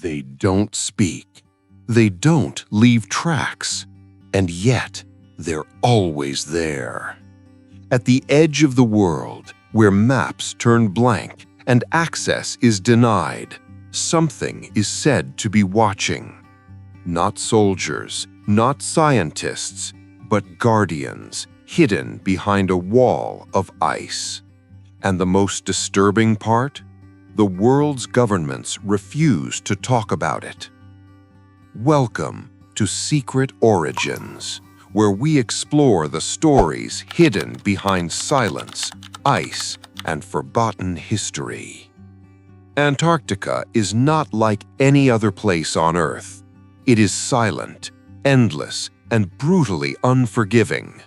They don't speak. They don't leave tracks. And yet, they're always there. At the edge of the world, where maps turn blank and access is denied, something is said to be watching. Not soldiers, not scientists, but guardians hidden behind a wall of ice. And the most disturbing part? The world's governments refuse to talk about it. Welcome to Secret Origins, where we explore the stories hidden behind silence, ice, and forgotten history. Antarctica is not like any other place on Earth. It is silent, endless, and brutally unforgiving.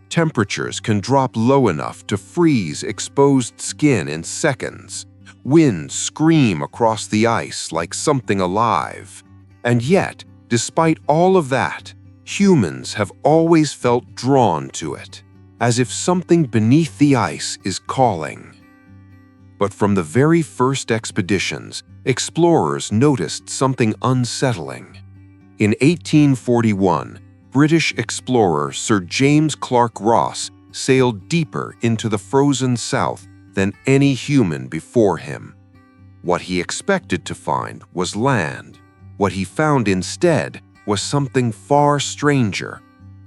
Temperatures can drop low enough to freeze exposed skin in seconds. Winds scream across the ice like something alive. And yet, despite all of that, humans have always felt drawn to it, as if something beneath the ice is calling. But from the very first expeditions, explorers noticed something unsettling. In 1841, British explorer Sir James Clark Ross sailed deeper into the frozen South than any human before him. What he expected to find was land. What he found instead was something far stranger,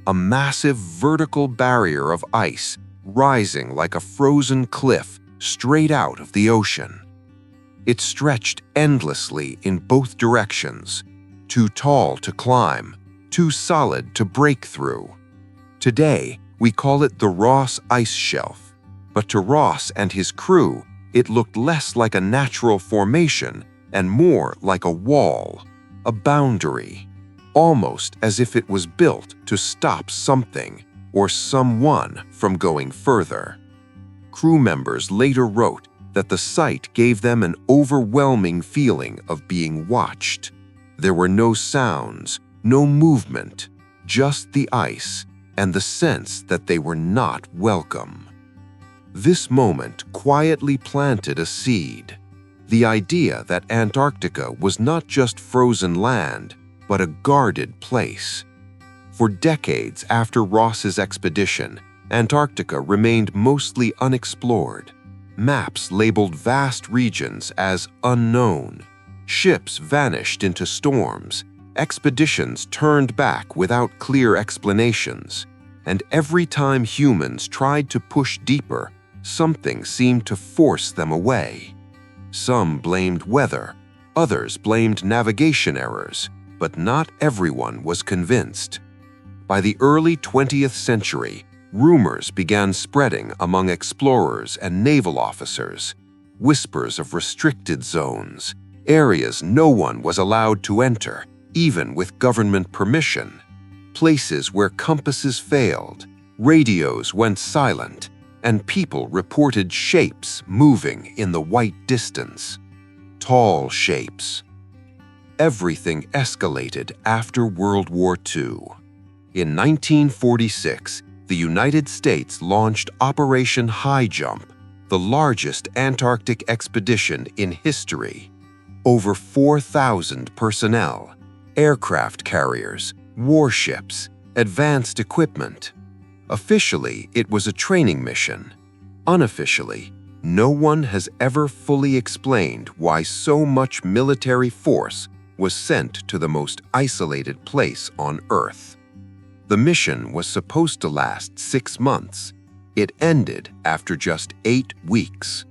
a massive vertical barrier of ice rising like a frozen cliff straight out of the ocean. It stretched endlessly in both directions, too tall to climb, too solid to break through. Today, we call it the Ross Ice Shelf. But to Ross and his crew, it looked less like a natural formation and more like a wall, a boundary, almost as if it was built to stop something or someone from going further. Crew members later wrote that the sight gave them an overwhelming feeling of being watched. There were no sounds, no movement, just the ice and the sense that they were not welcome. This moment quietly planted a seed, the idea that Antarctica was not just frozen land, but a guarded place. For decades after Ross's expedition, Antarctica remained mostly unexplored. Maps labeled vast regions as unknown. Ships vanished into storms. Expeditions turned back without clear explanations. And every time humans tried to push deeper, something seemed to force them away. Some blamed weather, others blamed navigation errors, but not everyone was convinced. By the early 20th century, rumors began spreading among explorers and naval officers, whispers of restricted zones, areas no one was allowed to enter, even with government permission, places where compasses failed, radios went silent, and people reported shapes moving in the white distance. Tall shapes. Everything escalated after World War II. In 1946, the United States launched Operation High Jump, the largest Antarctic expedition in history. Over 4,000 personnel, aircraft carriers, warships, advanced equipment. Officially, it was a training mission. Unofficially, no one has ever fully explained why so much military force was sent to the most isolated place on Earth. The mission was supposed to last 6 months. It ended after just 8 weeks.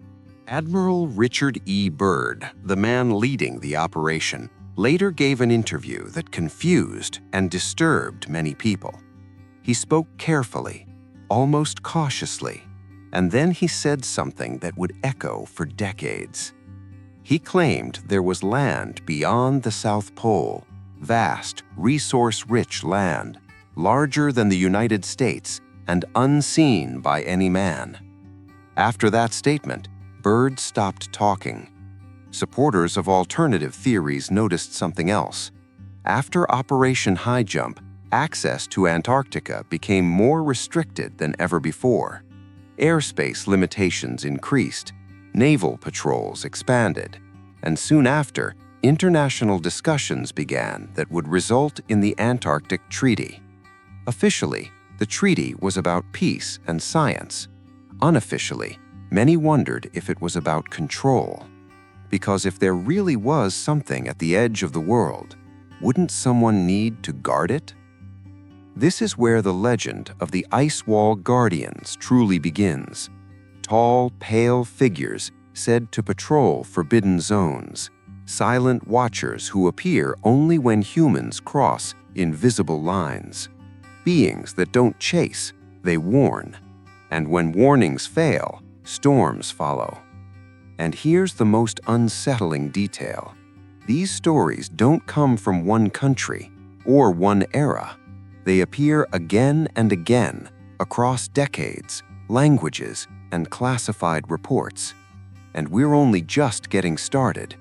Admiral Richard E. Byrd, the man leading the operation, later gave an interview that confused and disturbed many people. He spoke carefully, almost cautiously, and then he said something that would echo for decades. He claimed there was land beyond the South Pole, vast, resource-rich land, larger than the United States and unseen by any man. After that statement, Byrd stopped talking. Supporters of alternative theories noticed something else. After Operation High Jump, access to Antarctica became more restricted than ever before. Airspace limitations increased, naval patrols expanded, and soon after, international discussions began that would result in the Antarctic Treaty. Officially, the treaty was about peace and science. Unofficially, many wondered if it was about control. Because if there really was something at the edge of the world, wouldn't someone need to guard it? This is where the legend of the ice wall guardians truly begins. Tall, pale figures said to patrol forbidden zones, silent watchers who appear only when humans cross invisible lines. Beings that don't chase, they warn. And when warnings fail, storms follow. And here's the most unsettling detail. These stories don't come from one country or one era. They appear again and again across decades, languages, and classified reports. And we're only just getting started.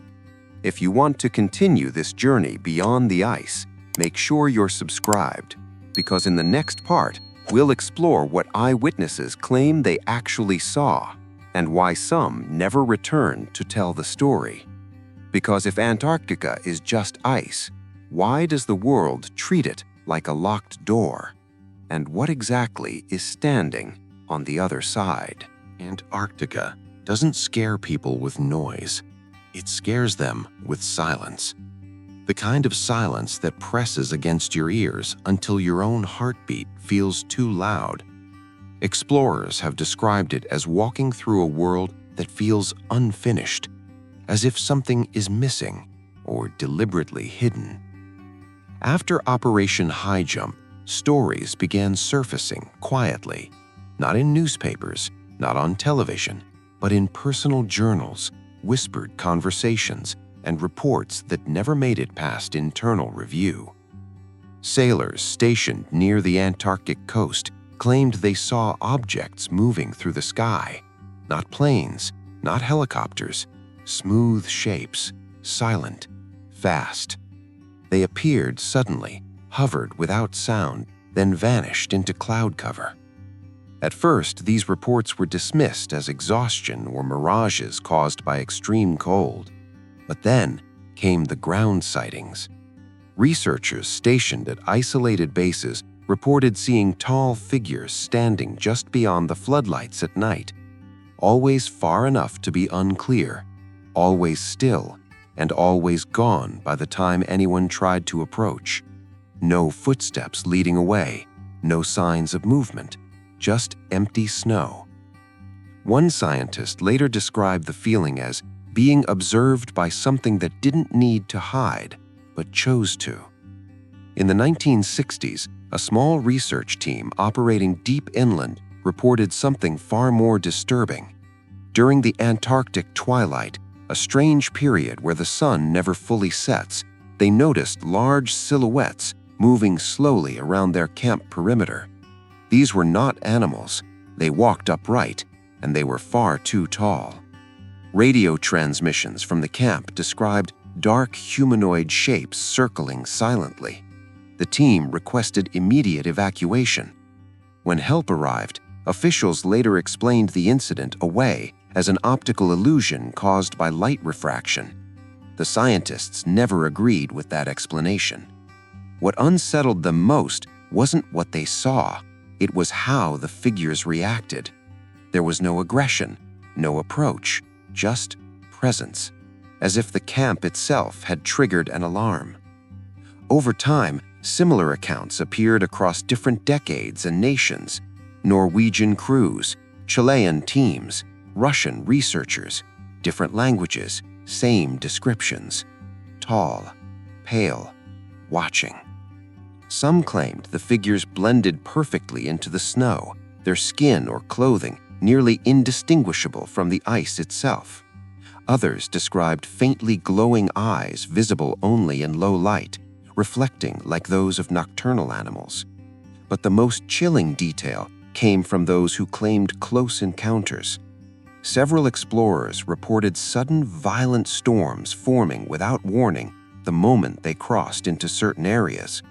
If you want to continue this journey beyond the ice, make sure you're subscribed, because in the next part, we'll explore what eyewitnesses claim they actually saw and why some never returned to tell the story. Because if Antarctica is just ice, why does the world treat it like a locked door? And what exactly is standing on the other side? Antarctica doesn't scare people with noise. It scares them with silence. The kind of silence that presses against your ears until your own heartbeat feels too loud. Explorers have described it as walking through a world that feels unfinished, as if something is missing or deliberately hidden. After Operation High Jump, stories began surfacing quietly, not in newspapers, not on television, but in personal journals, whispered conversations, and reports that never made it past internal review. Sailors stationed near the Antarctic coast claimed they saw objects moving through the sky, not planes, not helicopters, smooth shapes, silent, fast. They appeared suddenly, hovered without sound, then vanished into cloud cover. At first, these reports were dismissed as exhaustion or mirages caused by extreme cold. But then came the ground sightings. Researchers stationed at isolated bases reported seeing tall figures standing just beyond the floodlights at night, always far enough to be unclear, always still, and always gone by the time anyone tried to approach. No footsteps leading away, no signs of movement, just empty snow. One scientist later described the feeling as being observed by something that didn't need to hide, but chose to. In the 1960s, a small research team operating deep inland reported something far more disturbing. During the Antarctic twilight, a strange period where the sun never fully sets, they noticed large silhouettes moving slowly around their camp perimeter. These were not animals. They walked upright, and they were far too tall. Radio transmissions from the camp described dark humanoid shapes circling silently. The team requested immediate evacuation. When help arrived, officials later explained the incident away as an optical illusion caused by light refraction. The scientists never agreed with that explanation. What unsettled them most wasn't what they saw, it was how the figures reacted. There was no aggression, no approach, just presence, as if the camp itself had triggered an alarm. Over time, similar accounts appeared across different decades and nations: Norwegian crews, Chilean teams, Russian researchers, different languages, same descriptions. Tall, pale, watching. Some claimed the figures blended perfectly into the snow, their skin or clothing nearly indistinguishable from the ice itself. Others described faintly glowing eyes visible only in low light, reflecting like those of nocturnal animals. But the most chilling detail came from those who claimed close encounters. Several explorers reported sudden violent storms forming without warning the moment they crossed into certain areas.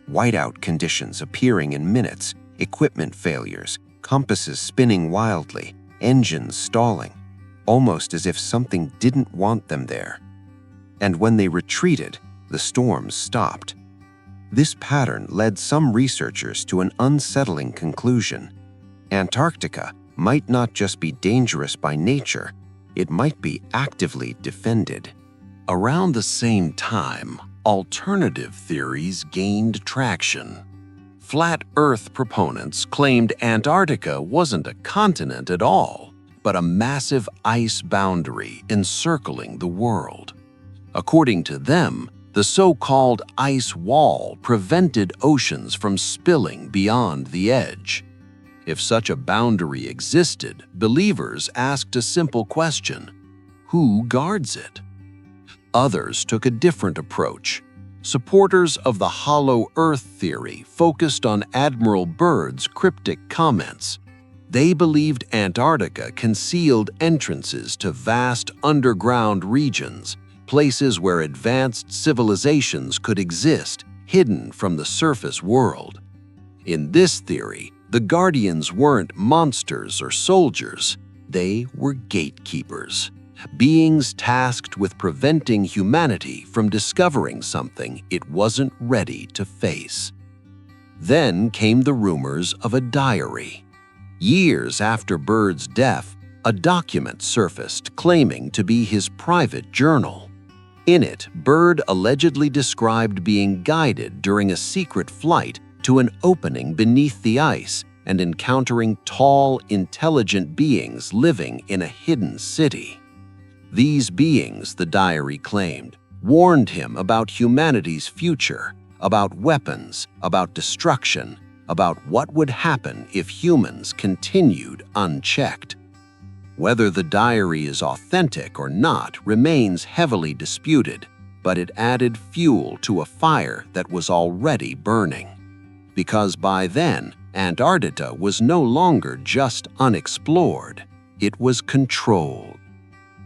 Whiteout conditions appearing in minutes, equipment failures, compasses spinning wildly, engines stalling, almost as if something didn't want them there. and when they retreated, the storms stopped. This pattern led some researchers to an unsettling conclusion. Antarctica might not just be dangerous by nature, it might be actively defended. Around the same time, alternative theories gained traction. Flat Earth proponents claimed Antarctica wasn't a continent at all, but a massive ice boundary encircling the world. According to them, the so-called ice wall prevented oceans from spilling beyond the edge. If such a boundary existed, believers asked a simple question: who guards it? Others took a different approach. Supporters of the hollow Earth theory focused on Admiral Byrd's cryptic comments. They believed Antarctica concealed entrances to vast underground regions, places where advanced civilizations could exist, hidden from the surface world. In this theory, the Guardians weren't monsters or soldiers, they were gatekeepers, beings tasked with preventing humanity from discovering something it wasn't ready to face. Then came the rumors of a diary. Years after Byrd's death, a document surfaced claiming to be his private journal. In it, Byrd allegedly described being guided during a secret flight to an opening beneath the ice and encountering tall, intelligent beings living in a hidden city. These beings, the diary claimed, warned him about humanity's future, about weapons, about destruction, about what would happen if humans continued unchecked. Whether the diary is authentic or not remains heavily disputed, but it added fuel to a fire that was already burning. Because by then, Antarctica was no longer just unexplored, it was controlled.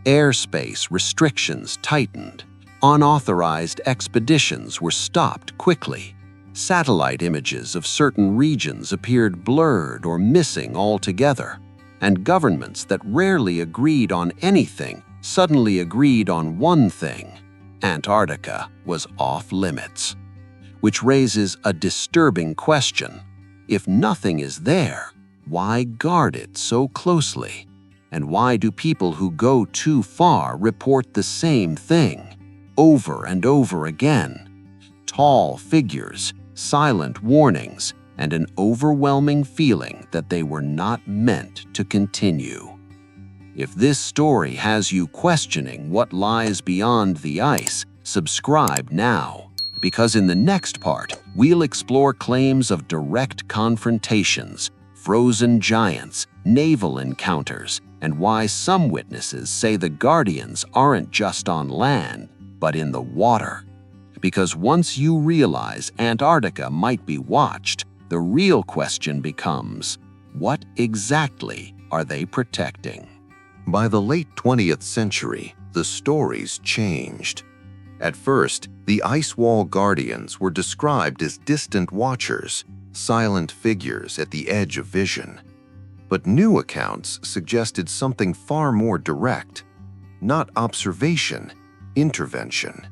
Airspace restrictions tightened. Unauthorized expeditions were stopped quickly. Satellite images of certain regions appeared blurred or missing altogether, and governments that rarely agreed on anything suddenly agreed on one thing: Antarctica was off limits. Which raises a disturbing question. If nothing is there, why guard it so closely? And why do people who go too far report the same thing, over and over again? Tall figures, silent warnings, and an overwhelming feeling that they were not meant to continue. If this story has you questioning what lies beyond the ice, subscribe now, because in the next part, we'll explore claims of direct confrontations, frozen giants, naval encounters, and why some witnesses say the Guardians aren't just on land, but in the water. Because once you realize Antarctica might be watched, the real question becomes, what exactly are they protecting? By the late 20th century, the stories changed. At first, the ice wall guardians were described as distant watchers, silent figures at the edge of vision. But new accounts suggested something far more direct: not observation, intervention.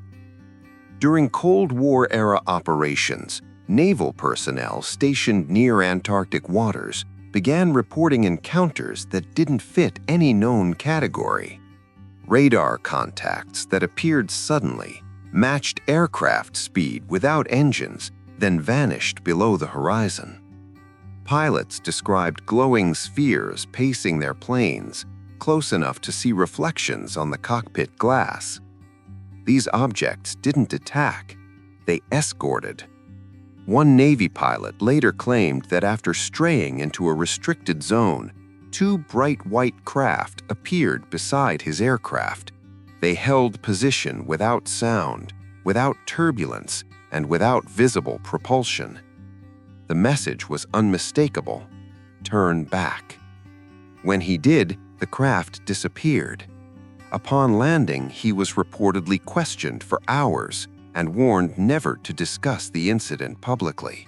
During Cold War-era operations, naval personnel stationed near Antarctic waters began reporting encounters that didn't fit any known category. Radar contacts that appeared suddenly, matched aircraft speed without engines, then vanished below the horizon. Pilots described glowing spheres pacing their planes, close enough to see reflections on the cockpit glass. These objects didn't attack, they escorted. One Navy pilot later claimed that after straying into a restricted zone, two bright white craft appeared beside his aircraft. They held position without sound, without turbulence, and without visible propulsion. The message was unmistakable: turn back. When he did, the craft disappeared. Upon landing, he was reportedly questioned for hours and warned never to discuss the incident publicly.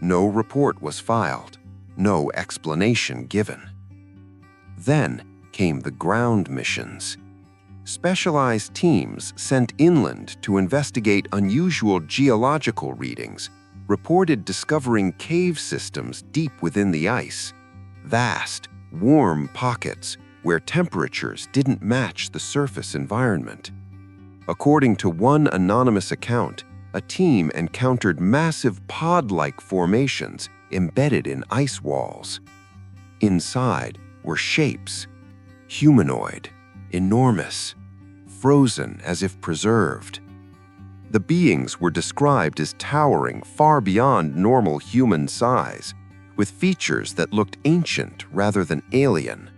No report was filed, no explanation given. Then came the ground missions. Specialized teams sent inland to investigate unusual geological readings reported discovering cave systems deep within the ice, vast, warm pockets where temperatures didn't match the surface environment. According to one anonymous account, a team encountered massive pod-like formations embedded in ice walls. Inside were shapes, humanoid, enormous, frozen as if preserved. The beings were described as towering far beyond normal human size, with features that looked ancient rather than alien.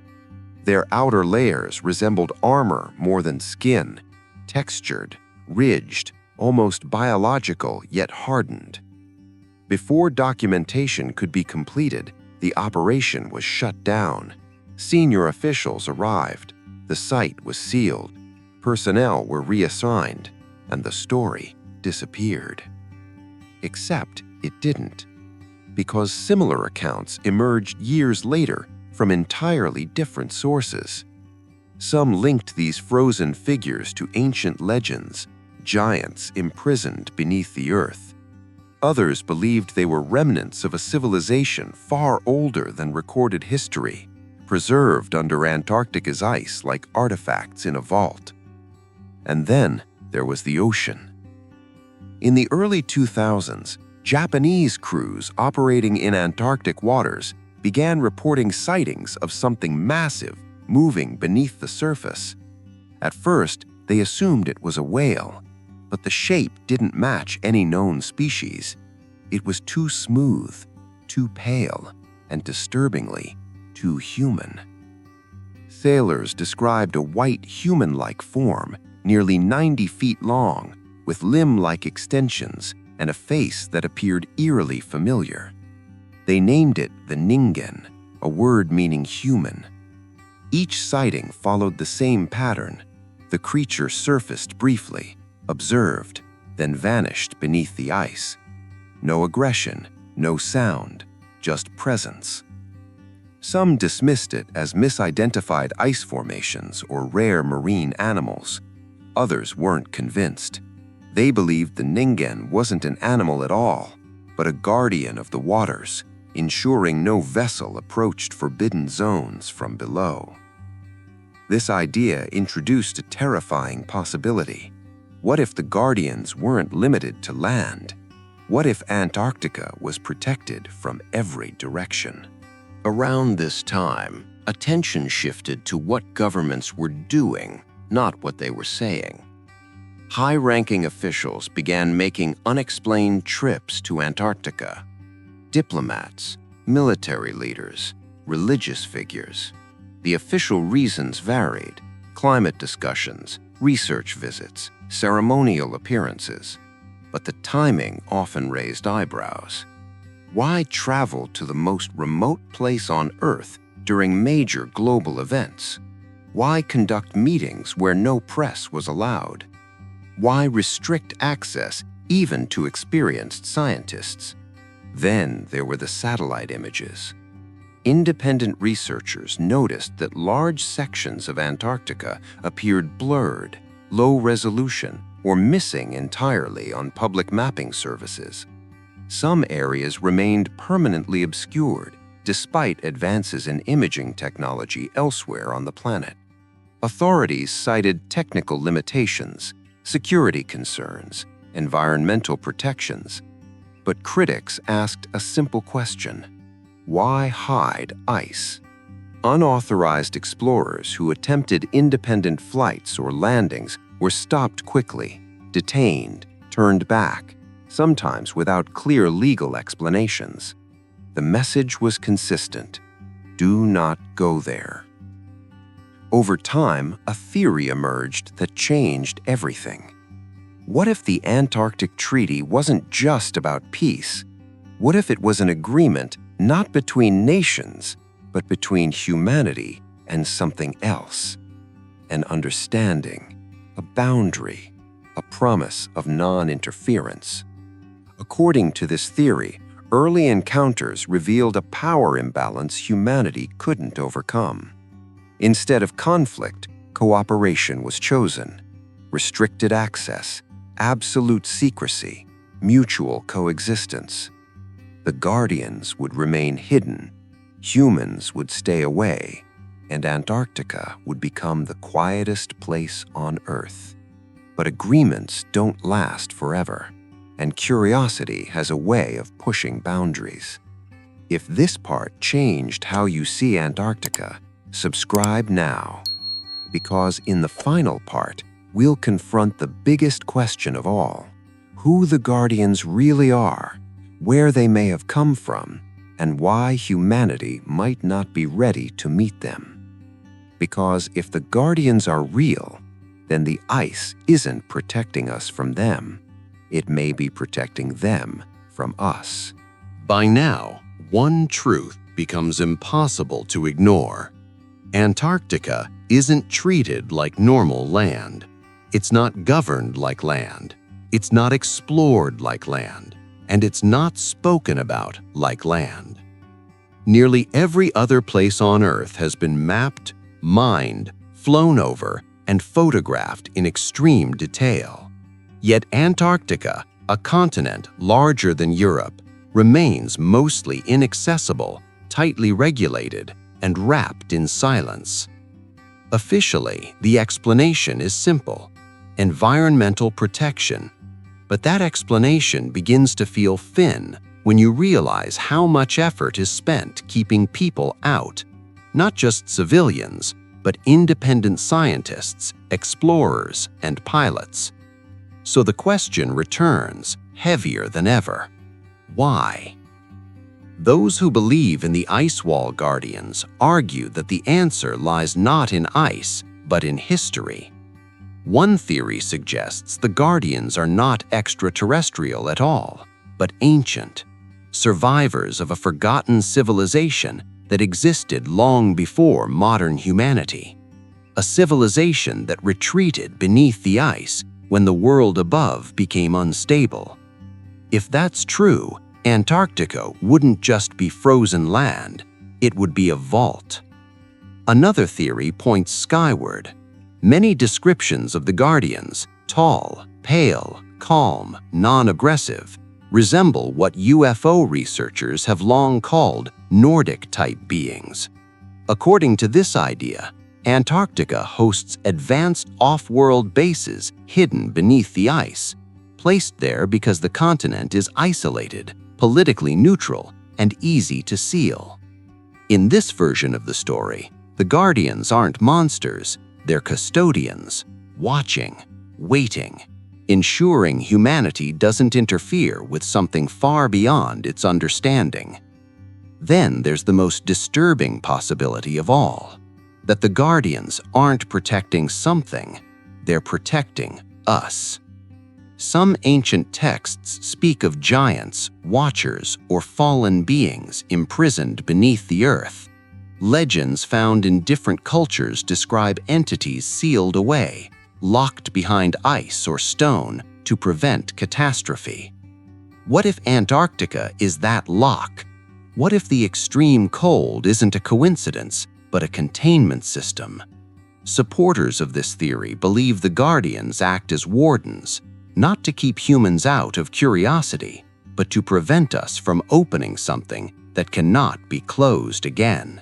Their outer layers resembled armor more than skin, textured, ridged, almost biological yet hardened. Before documentation could be completed, the operation was shut down. Senior officials arrived, the site was sealed, personnel were reassigned, and the story disappeared. Except it didn't, because similar accounts emerged years later from entirely different sources. Some linked these frozen figures to ancient legends, giants imprisoned beneath the earth. Others believed they were remnants of a civilization far older than recorded history, preserved under Antarctica's ice like artifacts in a vault. And then there was the ocean. In the early 2000s, Japanese crews operating in Antarctic waters began reporting sightings of something massive moving beneath the surface. At first, they assumed it was a whale, but the shape didn't match any known species. It was too smooth, too pale, and disturbingly, too human. Sailors described a white human-like form, nearly 90 feet long, with limb-like extensions and a face that appeared eerily familiar. They named it the Ningen, a word meaning human. Each sighting followed the same pattern. The creature surfaced briefly, observed, then vanished beneath the ice. No aggression, no sound, just presence. Some dismissed it as misidentified ice formations or rare marine animals. Others weren't convinced. They believed the Ningen wasn't an animal at all, but a guardian of the waters, ensuring no vessel approached forbidden zones from below. This idea introduced a terrifying possibility. What if the guardians weren't limited to land? What if Antarctica was protected from every direction? Around this time, attention shifted to what governments were doing, not what they were saying. High-ranking officials began making unexplained trips to Antarctica. Diplomats, military leaders, religious figures. The official reasons varied: climate discussions, research visits, ceremonial appearances. But the timing often raised eyebrows. Why travel to the most remote place on Earth during major global events? Why conduct meetings where no press was allowed? Why restrict access even to experienced scientists? Then there were the satellite images. Independent researchers noticed that large sections of Antarctica appeared blurred, low resolution, or missing entirely on public mapping services. Some areas remained permanently obscured, despite advances in imaging technology elsewhere on the planet. Authorities cited technical limitations, security concerns, environmental protections. But critics asked a simple question: why hide ice? Unauthorized explorers who attempted independent flights or landings were stopped quickly, detained, turned back, sometimes without clear legal explanations. The message was consistent: do not go there. Over time, a theory emerged that changed everything. What if the Antarctic Treaty wasn't just about peace? What if it was an agreement not between nations, but between humanity and something else? An understanding, a boundary, a promise of non-interference. According to this theory, early encounters revealed a power imbalance humanity couldn't overcome. Instead of conflict, cooperation was chosen: restricted access, absolute secrecy, mutual coexistence. The Guardians would remain hidden, humans would stay away, and Antarctica would become the quietest place on Earth. But agreements don't last forever, and curiosity has a way of pushing boundaries. If this part changed how you see Antarctica, subscribe now, because in the final part, we'll confront the biggest question of all: who the Guardians really are, where they may have come from, and why humanity might not be ready to meet them. Because if the Guardians are real, then the ice isn't protecting us from them. It may be protecting them from us. By now, one truth becomes impossible to ignore. Antarctica isn't treated like normal land. It's not governed like land. It's not explored like land. And it's not spoken about like land. Nearly every other place on Earth has been mapped, mined, flown over, and photographed in extreme detail. Yet Antarctica, a continent larger than Europe, remains mostly inaccessible, tightly regulated, and wrapped in silence. Officially, the explanation is simple: environmental protection. But that explanation begins to feel thin when you realize how much effort is spent keeping people out, not just civilians, but independent scientists, explorers, and pilots. So the question returns, heavier than ever: why? Those who believe in the ice wall guardians argue that the answer lies not in ice, but in history. One theory suggests the Guardians are not extraterrestrial at all, but ancient, survivors of a forgotten civilization that existed long before modern humanity, a civilization that retreated beneath the ice when the world above became unstable. If that's true, Antarctica wouldn't just be frozen land, it would be a vault. Another theory points skyward. Many descriptions of the Guardians, tall, pale, calm, non-aggressive, resemble what UFO researchers have long called Nordic-type beings. According to this idea, Antarctica hosts advanced off-world bases hidden beneath the ice, placed there because the continent is isolated, politically neutral, and easy to seal. In this version of the story, the Guardians aren't monsters. They're custodians, watching, waiting, ensuring humanity doesn't interfere with something far beyond its understanding. Then there's the most disturbing possibility of all, that the Guardians aren't protecting something, they're protecting us. Some ancient texts speak of giants, watchers, or fallen beings imprisoned beneath the earth. Legends found in different cultures describe entities sealed away, locked behind ice or stone to prevent catastrophe. What if Antarctica is that lock? What if the extreme cold isn't a coincidence, but a containment system? Supporters of this theory believe the Guardians act as wardens, not to keep humans out of curiosity, but to prevent us from opening something that cannot be closed again.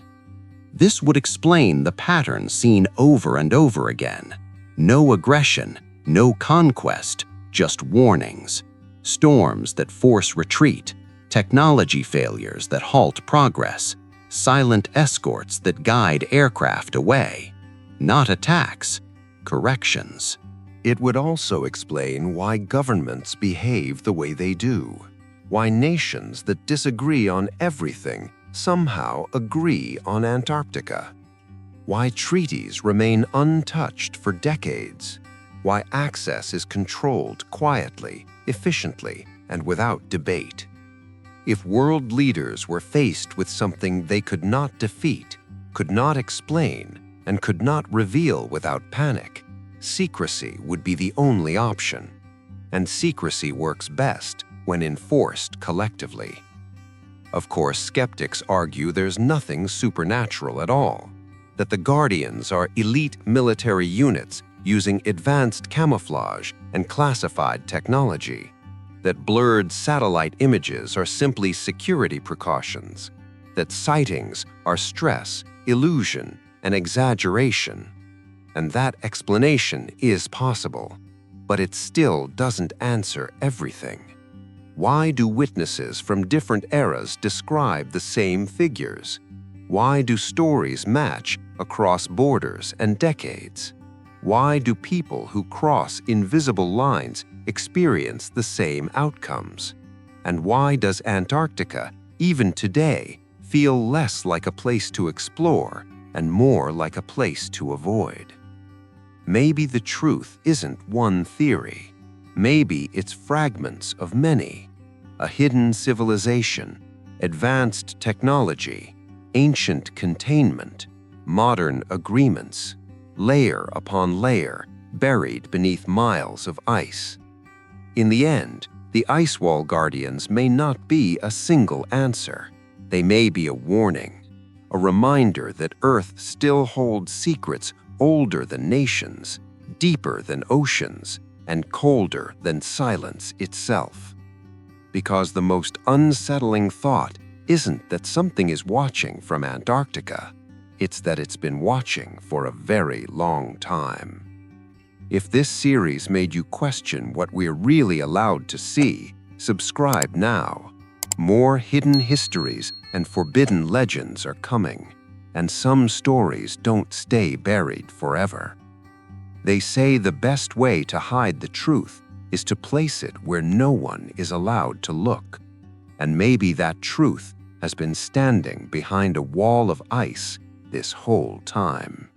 This would explain the pattern seen over and over again. No aggression, no conquest, just warnings. Storms that force retreat, technology failures that halt progress, silent escorts that guide aircraft away. Not attacks, corrections. It would also explain why governments behave the way they do, why nations that disagree on everything somehow agree on Antarctica, why treaties remain untouched for decades, why access is controlled quietly, efficiently, and without debate. If world leaders were faced with something they could not defeat, could not explain, and could not reveal without panic, secrecy would be the only option. And secrecy works best when enforced collectively. Of course, skeptics argue there's nothing supernatural at all. that the Guardians are elite military units using advanced camouflage and classified technology, that blurred satellite images are simply security precautions, that sightings are stress, illusion, and exaggeration. And that explanation is possible, but it still doesn't answer everything. Why do witnesses from different eras describe the same figures? Why do stories match across borders and decades? Why do people who cross invisible lines experience the same outcomes? And why does Antarctica, even today, feel less like a place to explore and more like a place to avoid? Maybe the truth isn't one theory. Maybe it's fragments of many. A hidden civilization, advanced technology, ancient containment, modern agreements, layer upon layer, buried beneath miles of ice. In the end, the ice wall guardians may not be a single answer. They may be a warning, a reminder that Earth still holds secrets older than nations, deeper than oceans, and colder than silence itself. Because the most unsettling thought isn't that something is watching from Antarctica, it's that it's been watching for a very long time. If this series made you question what we're really allowed to see, subscribe now. More hidden histories and forbidden legends are coming, and some stories don't stay buried forever. They say the best way to hide the truth is to place it where no one is allowed to look. And maybe that truth has been standing behind a wall of ice this whole time.